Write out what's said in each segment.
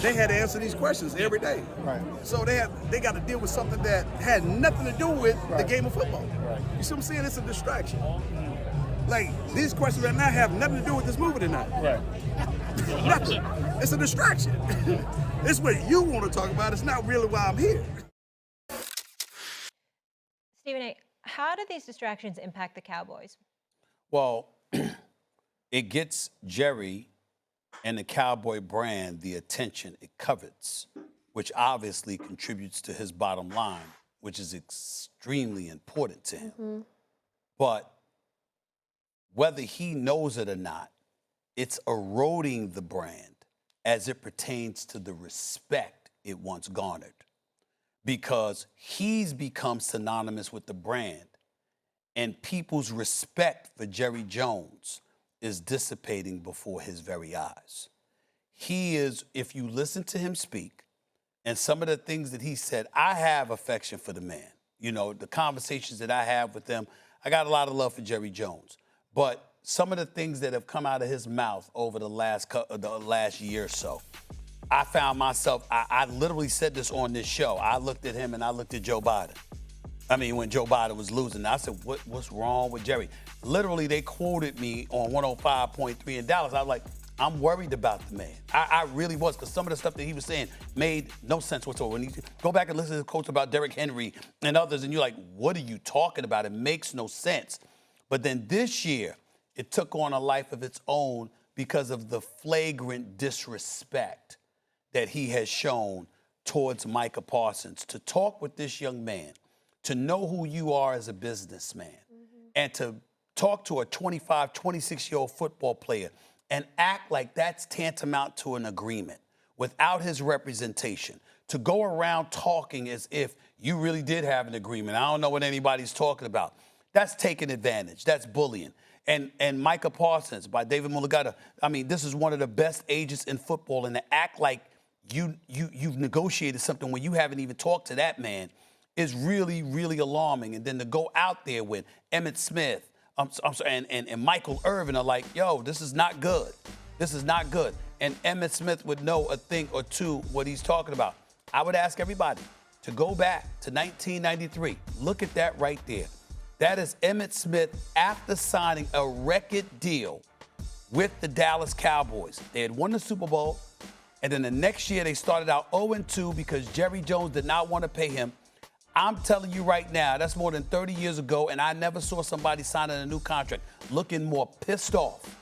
they had to answer these questions every day. Right. So they got to deal with something that had nothing to do with the game of football. Right. You see what I'm saying? It's a distraction. Like, these questions right now have nothing to do with this movie tonight. Right. Nothing. It's a distraction. It's what you want to talk about. It's not really why I'm here. Stephen A., how do these distractions impact the Cowboys? Well, it gets Jerry and the Cowboy brand the attention it covets, which obviously contributes to his bottom line, which is extremely important to him. But whether he knows it or not, it's eroding the brand as it pertains to the respect it once garnered, because he's become synonymous with the brand, and people's respect for Jerry Jones is dissipating before his very eyes. He is, if you listen to him speak and some of the things that he said, I have affection for the man. You know, the conversations that I have with him, I got a lot of love for Jerry Jones. But some of the things that have come out of his mouth over the last year or so, I found myself, I literally said this on this show. I looked at him and I looked at Joe Biden. I mean, when Joe Biden was losing, I said, what's wrong with Jerry? Literally, they quoted me on 105.3 in Dallas. I was like, I'm worried about the man. I really was, because some of the stuff that he was saying made no sense whatsoever. When you go back and listen to the quotes about Derrick Henry and others, and you're like, what are you talking about? It makes no sense. But then this year, it took on a life of its own because of the flagrant disrespect that he has shown towards Micah Parsons. To talk with this young man, to know who you are as a businessman, and to talk to a 25, 26-year-old football player and act like that's tantamount to an agreement without his representation, to go around talking as if you really did have an agreement. I don't know what anybody's talking about. That's taking advantage. That's bullying. And Micah Parsons by David Mulligata, I mean, this is one of the best agents in football, and to act like you've negotiated something when you haven't even talked to that man is really, really alarming. And then to go out there with Emmitt Smith, and Michael Irvin are like, yo, this is not good. This is not good. And Emmitt Smith would know a thing or two what he's talking about. I would ask everybody to go back to 1993. Look at that right there. That is Emmitt Smith after signing a record deal with the Dallas Cowboys. They had won the Super Bowl, and then the next year they started out 0-2 because Jerry Jones did not want to pay him. I'm telling you right now, that's more than 30 years ago, and I never saw somebody signing a new contract looking more pissed off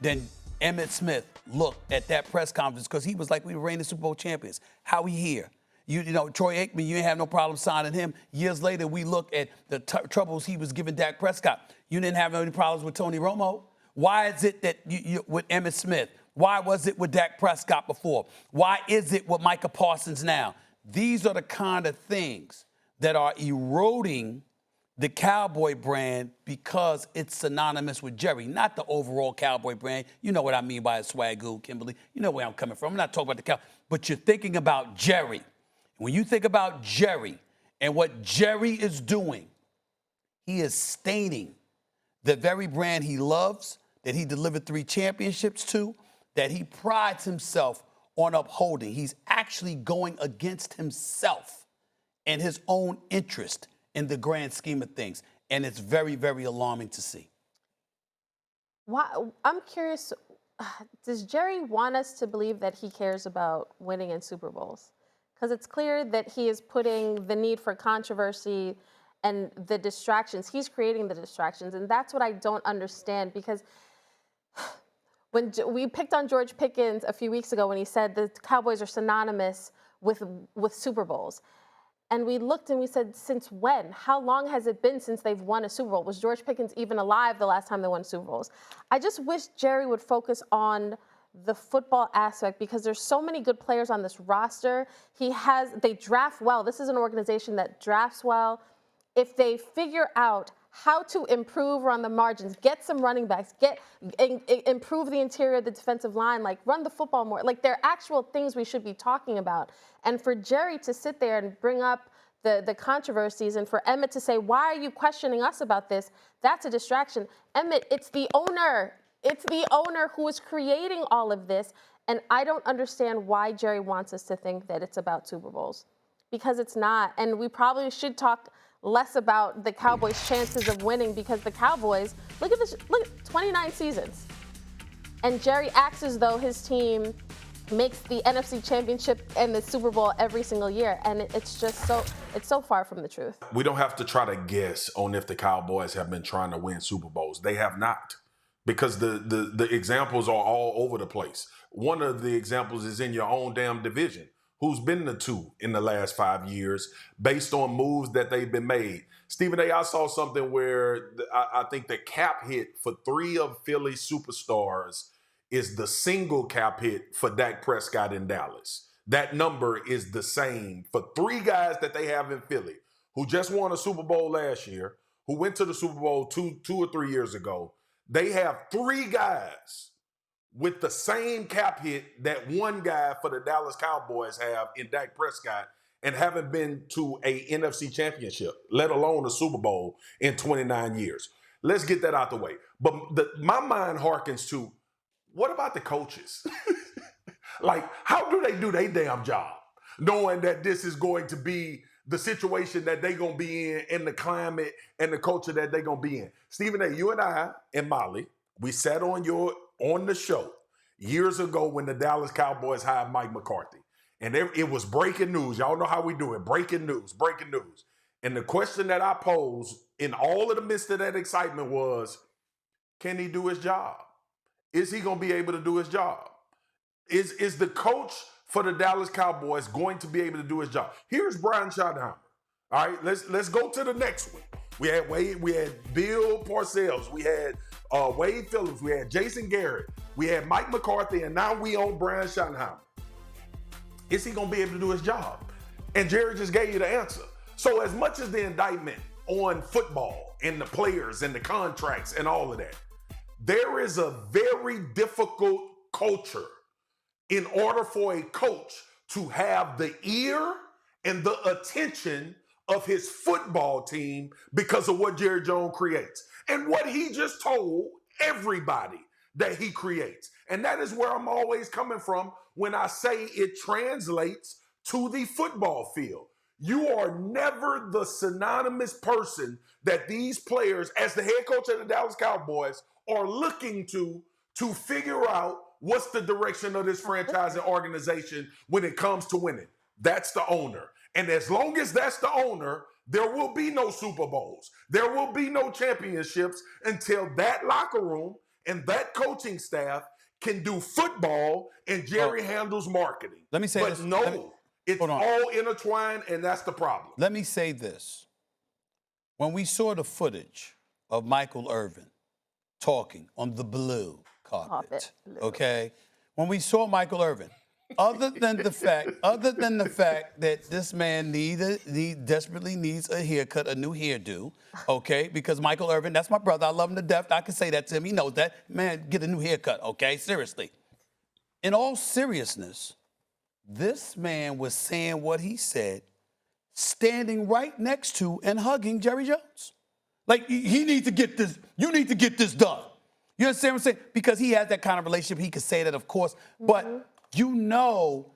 than Emmitt Smith looked at that press conference, because he was like, we were reigning Super Bowl champions. How we here? You know, Troy Aikman, you ain't have no problem signing him. Years later, we look at the troubles he was giving Dak Prescott. You didn't have any problems with Tony Romo. Why is it that you with Emmitt Smith? Why was it with Dak Prescott before? Why is it with Micah Parsons now? These are the kind of things that are eroding the Cowboy brand because it's synonymous with Jerry, not the overall Cowboy brand. You know what I mean by a swagoo, Kimberly. You know where I'm coming from. I'm not talking about the Cowboy, but you're thinking about Jerry. When you think about Jerry and what Jerry is doing, he is staining the very brand he loves, that he delivered 3 championships to, that he prides himself on upholding. He's actually going against himself and his own interest in the grand scheme of things. And it's very, very alarming to see. Why, I'm curious, does Jerry want us to believe that he cares about winning in Super Bowls? Because it's clear that he is putting the need for controversy and the distractions, he's creating the distractions. And that's what I don't understand, because when we picked on George Pickens a few weeks ago when he said the Cowboys are synonymous with Super Bowls. And we looked and we said, since when? How long has it been since they've won a Super Bowl? Was George Pickens even alive the last time they won Super Bowls? I just wish Jerry would focus on the football aspect, because there's so many good players on this roster. They draft well. This is an organization that drafts well. If they figure out how to improve around the margins, get some running backs, improve the interior of the defensive line, like run the football more. Like, there are actual things we should be talking about. And for Jerry to sit there and bring up the controversies, and for Emmitt to say, why are you questioning us about this? That's a distraction. Emmitt, it's the owner. It's the owner who is creating all of this. And I don't understand why Jerry wants us to think that it's about Super Bowls, because it's not. And we probably should talk less about the Cowboys' chances of winning, because the Cowboys, look at this, look at 29 seasons. And Jerry acts as though his team makes the NFC Championship and the Super Bowl every single year. And it's just it's so far from the truth. We don't have to try to guess on if the Cowboys have been trying to win Super Bowls. They have not, because the examples are all over the place. One of the examples is in your own damn division. Who's been the two in the last 5 years based on moves that they've been made? Stephen A., I saw something where I think the cap hit for 3 of Philly's superstars is the single cap hit for Dak Prescott in Dallas. That number is the same for 3 guys that they have in Philly who just won a Super Bowl last year, who went to the Super Bowl two or 3 years ago. They have 3 guys with the same cap hit that one guy for the Dallas Cowboys have in Dak Prescott, and haven't been to a NFC championship, let alone a Super Bowl, in 29 years. Let's get that out the way. But my mind harkens to, what about the coaches? Like, how do they do their damn job, knowing that this is going to be the situation that they're going to be in, and the climate and the culture that they're going to be in? Stephen A., you and I and Molly, we sat on the show years ago when the Dallas Cowboys hired Mike McCarthy. And it was breaking news. Y'all know how we do it. Breaking news. And the question that I posed in all of the midst of that excitement was, can he do his job? Is he going to be able to do his job? Is the coach for the Dallas Cowboys going to be able to do his job? Here's Brian Schottenheimer. All right, let's go to the next one. We had Bill Parcells, we had Wade Phillips, we had Jason Garrett, we had Mike McCarthy, and now we own Brian Schottenheimer. Is he going to be able to do his job? And Jerry just gave you the answer. So as much as the indictment on football and the players and the contracts and all of that, there is a very difficult culture in order for a coach to have the ear and the attention of his football team because of what Jerry Jones creates and what he just told everybody that he creates. And that is where I'm always coming from when I say it translates to the football field. You are never the synonymous person that these players, as the head coach of the Dallas Cowboys, are looking to figure out what's the direction of this franchise and organization when it comes to winning. That's the owner. And as long as that's the owner, there will be no Super Bowls. There will be no championships until that locker room and that coaching staff can do football and Jerry handles marketing. Let me say but this. no, it's all intertwined, and that's the problem. Let me say this. When we saw the footage of Michael Irvin talking on the blue carpet, okay? When we saw Michael Irvin, other than the fact that this man desperately needs a haircut, a new hairdo, okay? Because Michael Irvin, that's my brother. I love him to death. I can say that to him. He knows that. Man, get a new haircut, okay? Seriously. In all seriousness, this man was saying what he said, standing right next to and hugging Jerry Jones. Like, he needs to get this, you need to get this done. You understand what I'm saying? Because he has that kind of relationship. He could say that, of course. But you know,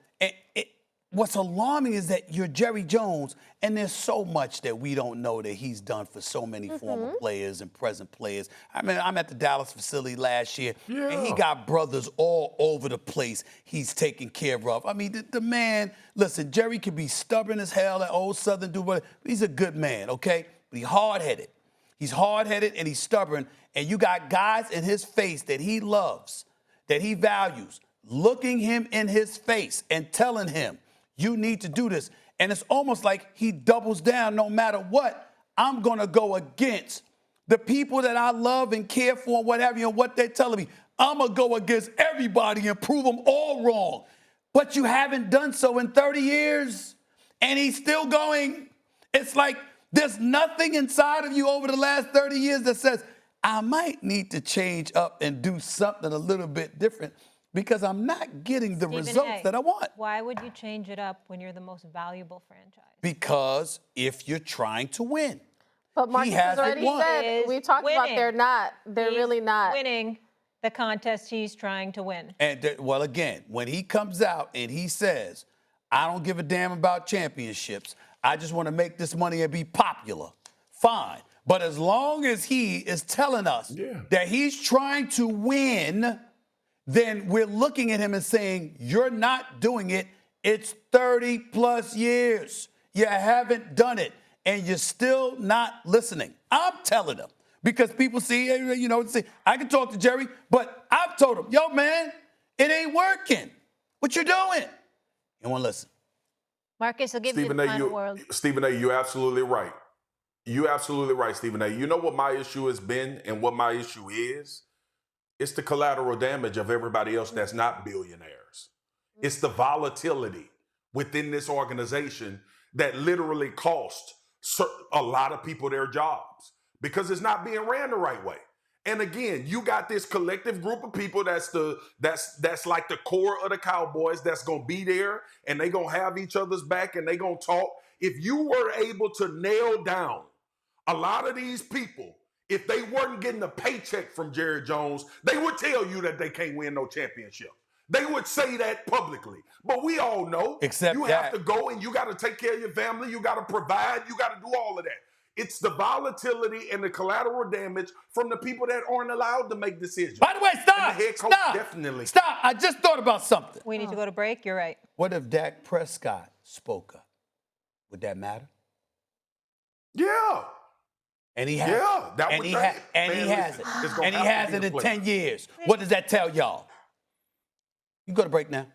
what's alarming is that you're Jerry Jones, and there's so much that we don't know that he's done for so many former players and present players. I mean, I'm at the Dallas facility last year, and he got brothers all over the place he's taking care of. I mean, the man, listen, Jerry can be stubborn as hell, that old Southern dude, but he's a good man, okay? But he's hard-headed. He's hard-headed and he's stubborn, and you got guys in his face that he loves, that he values, looking him in his face and telling him, you need to do this. And it's almost like he doubles down no matter what. I'm going to go against the people that I love and care for and what have you and what they're telling me. I'm going to go against everybody and prove them all wrong. But you haven't done so in 30 years, and he's still going. It's like there's nothing inside of you over the last 30 years that says, I might need to change up and do something a little bit different because I'm not getting the results that I want. Why would you change it up when you're the most valuable franchise? Because if you're trying to win. But Marcus has already said, we talked about they're really not. Winning. the contest he's trying to win. And well, again, when he comes out and he says, I don't give a damn about championships, I just want to make this money and be popular, fine. But as long as he is telling us that he's trying to win, then we're looking at him and saying, you're not doing it. It's 30 plus years. You haven't done it, and you're still not listening. I'm telling him. Because people see, I can talk to Jerry, but I've told him, yo, man, it ain't working. What you doing? You want to listen. Marcus, I'll give you the final word. Stephen A., you're absolutely right. You're absolutely right, Stephen A. You know what my issue has been and what my issue is? It's the collateral damage of everybody else that's not billionaires. It's the volatility within this organization that literally cost a lot of people their jobs because it's not being ran the right way. And again, you got this collective group of people that's like the core of the Cowboys that's going to be there, and they going to have each other's back, and they going to talk. If you were able to nail down a lot of these people, if they weren't getting a paycheck from Jerry Jones, they would tell you that they can't win no championship. They would say that publicly. But we all know you have to go and you got to take care of your family. You got to provide. You got to do all of that. It's the volatility and the collateral damage from the people that aren't allowed to make decisions. By the way, stop. And the head coach definitely. Stop. I just thought about something. We need to go to break. You're right. What if Dak Prescott spoke up? Would that matter? Yeah. And he has Yeah, that would he has it. And he has it in 10 years. What does that tell y'all? You go to break now.